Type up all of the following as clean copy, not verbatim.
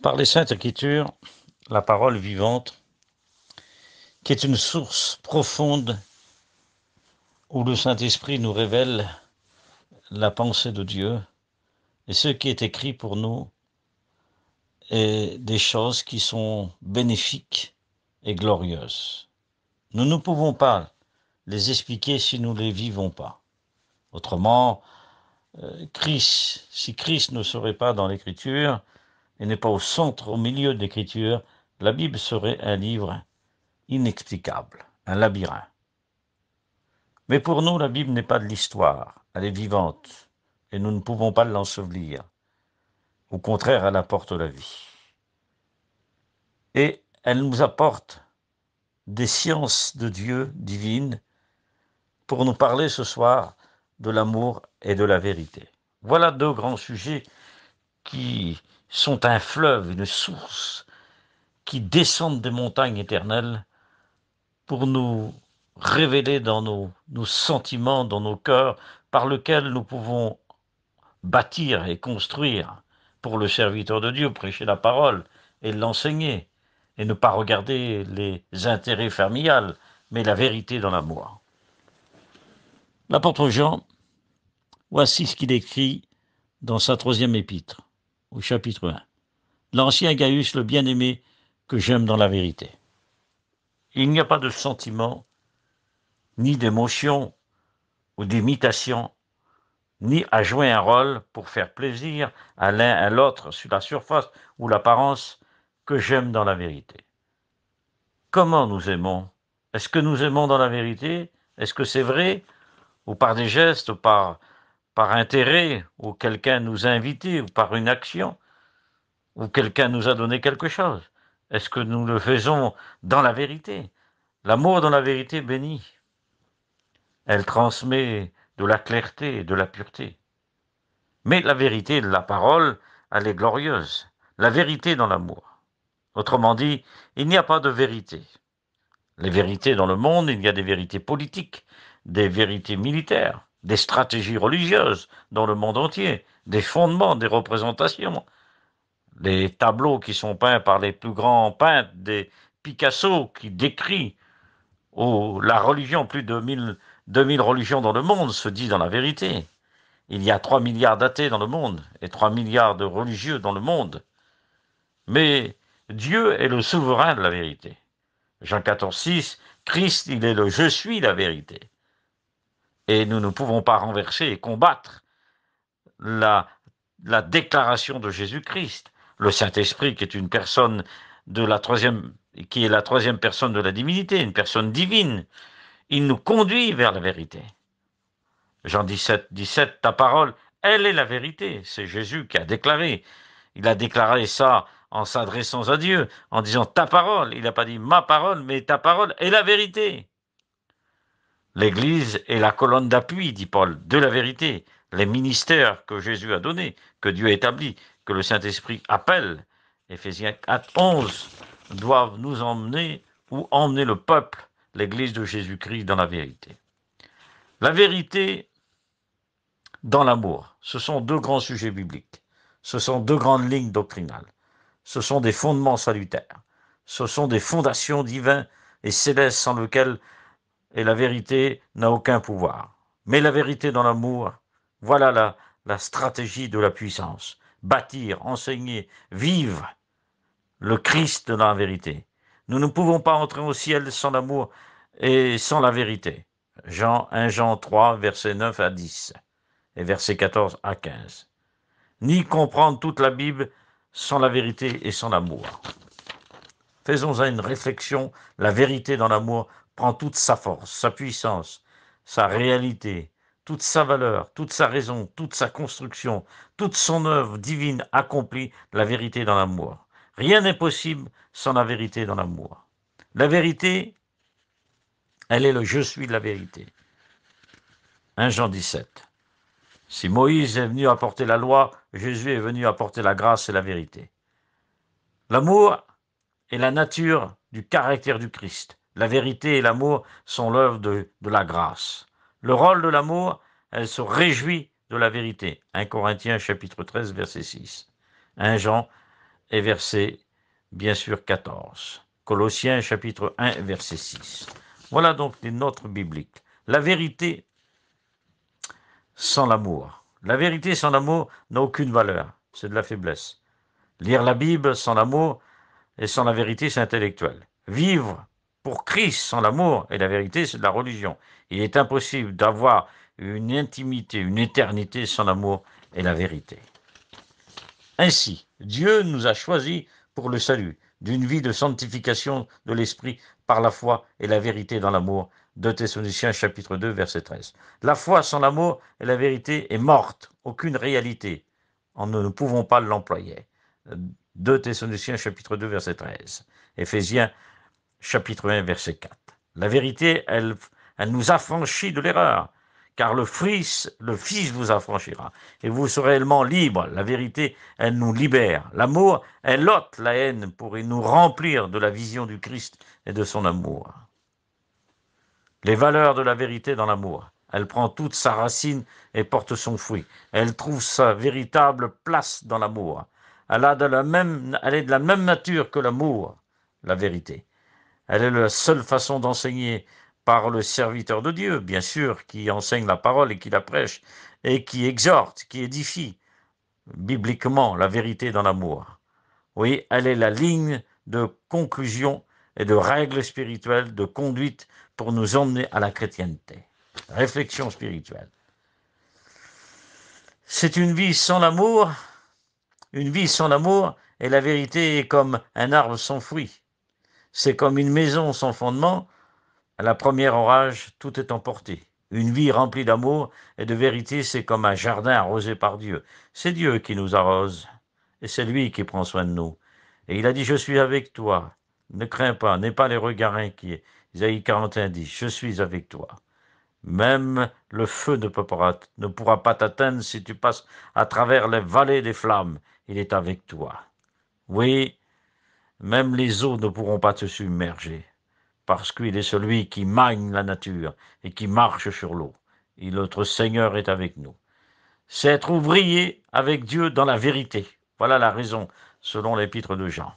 Par les Saintes Écritures, la parole vivante, qui est une source profonde où le Saint-Esprit nous révèle la pensée de Dieu et ce qui est écrit pour nous est des choses qui sont bénéfiques et glorieuses. Nous ne pouvons pas les expliquer si nous ne les vivons pas. Autrement, si Christ ne serait pas dans l'Écriture et n'est pas au centre, au milieu de l'Écriture, la Bible serait un livre inexplicable, un labyrinthe. Mais pour nous, la Bible n'est pas de l'histoire, elle est vivante, et nous ne pouvons pas l'ensevelir. Au contraire, elle apporte la vie. Et elle nous apporte des sciences de Dieu divines pour nous parler ce soir de l'amour et de la vérité. Voilà deux grands sujets qui sont un fleuve, une source, qui descendent des montagnes éternelles pour nous révéler dans nos sentiments, dans nos cœurs, par lesquels nous pouvons bâtir et construire pour le serviteur de Dieu, prêcher la parole et l'enseigner, et ne pas regarder les intérêts familiales, mais la vérité dans l'amour. L'apôtre Jean, voici ce qu'il écrit dans sa 3e épître, au chapitre 1. L'ancien Gaius, le bien-aimé, que j'aime dans la vérité. Il n'y a pas de sentiment, ni d'émotion ou d'imitation, ni à jouer un rôle pour faire plaisir à l'un à l'autre sur la surface ou l'apparence que j'aime dans la vérité. Comment nous aimons? Est-ce que nous aimons dans la vérité? Est-ce que c'est vrai? Ou par des gestes, ou par intérêt, ou quelqu'un nous a invités, ou par une action, ou quelqu'un nous a donné quelque chose? Est-ce que nous le faisons dans la vérité? L'amour dans la vérité bénit. Elle transmet de la clarté, de la pureté. Mais la vérité de la parole, elle est glorieuse. La vérité dans l'amour. Autrement dit, il n'y a pas de vérité. Les vérités dans le monde, il y a des vérités politiques, des vérités militaires, des stratégies religieuses dans le monde entier, des fondements, des représentations, des tableaux qui sont peints par les plus grands peintres, des Picasso qui décrit la religion, plus de 2000 religions dans le monde se disent dans la vérité. Il y a 3 milliards d'athées dans le monde et 3 milliards de religieux dans le monde. Mais Dieu est le souverain de la vérité. Jean 14, 6, Christ, il est le « je suis la vérité ». Et nous ne pouvons pas renverser et combattre la déclaration de Jésus-Christ. Le Saint-Esprit, qui est une personne qui est la 3e personne de la divinité, une personne divine, il nous conduit vers la vérité. Jean 17, 17, ta parole, elle est la vérité. C'est Jésus qui a déclaré. Il a déclaré ça en s'adressant à Dieu, en disant ta parole. Il n'a pas dit ma parole, mais ta parole est la vérité. L'Église est la colonne d'appui, dit Paul, de la vérité. Les ministères que Jésus a donnés, que Dieu a établis, que le Saint-Esprit appelle, Éphésiens 4, 11, doivent nous emmener ou emmener le peuple, l'Église de Jésus-Christ, dans la vérité. La vérité dans l'amour, ce sont deux grands sujets bibliques. Ce sont deux grandes lignes doctrinales. Ce sont des fondements salutaires. Ce sont des fondations divines et célestes sans lesquelles la vérité n'a aucun pouvoir. Mais la vérité dans l'amour, voilà la stratégie de la puissance. Bâtir, enseigner, vivre le Christ dans la vérité. Nous ne pouvons pas entrer au ciel sans l'amour et sans la vérité. 1 Jean 3, versets 9 à 10 et versets 14 à 15. Ni comprendre toute la Bible sans la vérité et sans l'amour. Faisons une réflexion. La vérité dans l'amour prend toute sa force, sa puissance, sa réalité, toute sa valeur, toute sa raison, toute sa construction, toute son œuvre divine accomplie, la vérité dans l'amour. Rien n'est possible sans la vérité dans l'amour. La vérité, elle est le « je suis de la vérité ». 1 Jean 17. Si Moïse est venu apporter la loi, Jésus est venu apporter la grâce et la vérité. L'amour est la nature du caractère du Christ. La vérité et l'amour sont l'œuvre de la grâce. Le rôle de l'amour, elle se réjouit de la vérité. 1 Corinthiens chapitre 13, verset 6. 1 Jean et verset, bien sûr, 14. Colossiens chapitre 1, verset 6. Voilà donc les notes bibliques. La vérité sans l'amour. La vérité sans l'amour n'a aucune valeur. C'est de la faiblesse. Lire la Bible sans l'amour et sans la vérité, c'est intellectuel. Vivre pour Christ sans l'amour et la vérité, c'est de la religion. Il est impossible d'avoir une intimité, une éternité sans l'amour et la vérité. Ainsi, Dieu nous a choisis pour le salut, d'une vie de sanctification de l'esprit par la foi et la vérité dans l'amour. 2 Thessaloniciens chapitre 2 verset 13. La foi sans l'amour et la vérité est morte, aucune réalité. Nous ne pouvons pas l'employer. 2 Thessaloniciens chapitre 2 verset 13. Éphésiens chapitre 1 verset 4. La vérité, elle nous affranchit de l'erreur, car le Fils vous affranchira, et vous serez réellement libres. La vérité, elle nous libère. L'amour, elle ôte la haine pour nous remplir de la vision du Christ et de son amour. Les valeurs de la vérité dans l'amour. Elle prend toute sa racine et porte son fruit. Elle trouve sa véritable place dans l'amour. Elle est de la même nature que l'amour, la vérité. Elle est la seule façon d'enseigner par le serviteur de Dieu, bien sûr, qui enseigne la parole et qui la prêche, et qui exhorte, qui édifie bibliquement la vérité dans l'amour. Oui, elle est la ligne de conclusion et de règles spirituelles, de conduite pour nous emmener à la chrétienté. Réflexion spirituelle. C'est une vie sans l'amour. Une vie sans l'amour, et la vérité est comme un arbre sans fruit. C'est comme une maison sans fondement. À la première orage, tout est emporté. Une vie remplie d'amour et de vérité, c'est comme un jardin arrosé par Dieu. C'est Dieu qui nous arrose, et c'est lui qui prend soin de nous. Et il a dit, je suis avec toi. Ne crains pas, n'aie pas les regards inquiets. Isaïe 41 dit, je suis avec toi. Même le feu ne pourra pas t'atteindre si tu passes à travers les vallées des flammes. Il est avec toi. Oui, même les eaux ne pourront pas te submerger, parce qu'il est celui qui mène la nature et qui marche sur l'eau. Et notre Seigneur est avec nous. C'est être ouvrier avec Dieu dans la vérité. Voilà la raison, selon l'épître de Jean.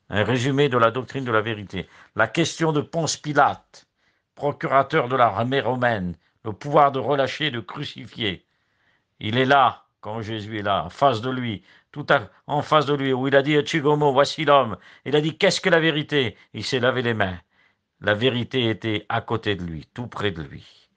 Un résumé de la doctrine de la vérité. La question de Ponce Pilate, procurateur de l'armée romaine, le pouvoir de relâcher et de crucifier. Il est là, quand Jésus est là, en face de lui, en face de lui, où il a dit, Chigomo, voici l'homme. Il a dit, qu'est-ce que la vérité? Il s'est lavé les mains. La vérité était à côté de lui, tout près de lui.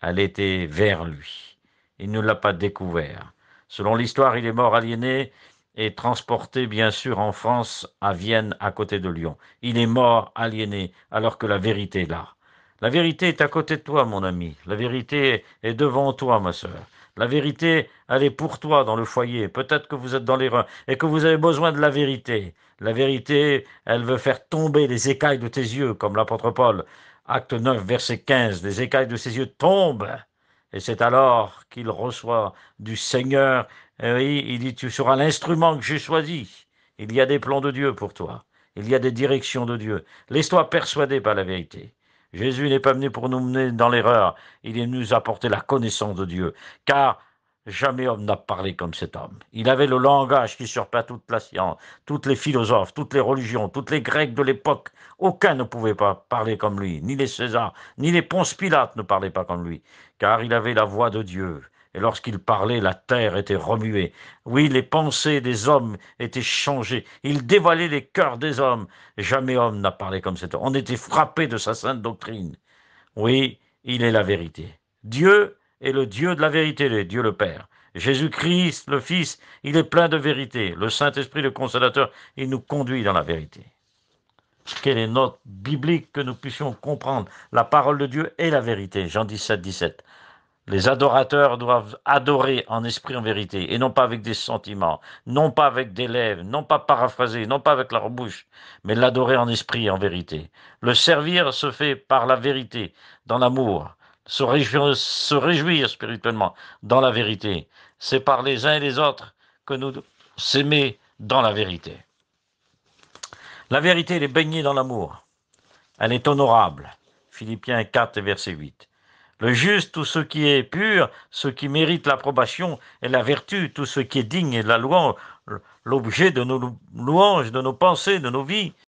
Elle était vers lui. Il ne l'a pas découvert. Selon l'histoire, il est mort aliéné et transporté, bien sûr, en France, à Vienne, à côté de Lyon. Il est mort aliéné, alors que la vérité est là. La vérité est à côté de toi, mon ami. La vérité est devant toi, ma sœur. La vérité, elle est pour toi dans le foyer. Peut-être que vous êtes dans l'erreur et que vous avez besoin de la vérité. La vérité, elle veut faire tomber les écailles de tes yeux, comme l'apôtre Paul. Acte 9, verset 15. Les écailles de ses yeux tombent. Et c'est alors qu'il reçoit du Seigneur. Et oui, il dit, tu seras l'instrument que j'ai choisi. Il y a des plans de Dieu pour toi. Il y a des directions de Dieu. Laisse-toi persuader par la vérité. Jésus n'est pas venu pour nous mener dans l'erreur, il est venu nous apporter la connaissance de Dieu, car jamais homme n'a parlé comme cet homme. Il avait le langage qui surpasse toute la science, tous les philosophes, toutes les religions, tous les Grecs de l'époque. Aucun ne pouvait pas parler comme lui, ni les Césars, ni les Ponce Pilate ne parlaient pas comme lui, car il avait la voix de Dieu. Et lorsqu'il parlait, la terre était remuée. Oui, les pensées des hommes étaient changées. Il dévoilait les cœurs des hommes. Jamais homme n'a parlé comme cet homme. On était frappé de sa sainte doctrine. Oui, il est la vérité. Dieu est le Dieu de la vérité, le Dieu le Père. Jésus-Christ, le Fils, il est plein de vérité. Le Saint-Esprit, le Consolateur, il nous conduit dans la vérité. Quelle est notre biblique que nous puissions comprendre la parole de Dieu et la vérité. Jean 17, 17. Les adorateurs doivent adorer en esprit, en vérité, et non pas avec des sentiments, non pas avec des lèvres, non pas paraphraser, non pas avec leur bouche, mais l'adorer en esprit, en vérité. Le servir se fait par la vérité, dans l'amour, se réjouir spirituellement dans la vérité. C'est par les uns et les autres que nous s'aimer dans la vérité. La vérité, elle est baignée dans l'amour. Elle est honorable. Philippiens 4, verset 8. Le juste, tout ce qui est pur, ce qui mérite l'approbation et la vertu, tout ce qui est digne et la louange, l'objet de nos louanges, de nos pensées, de nos vies.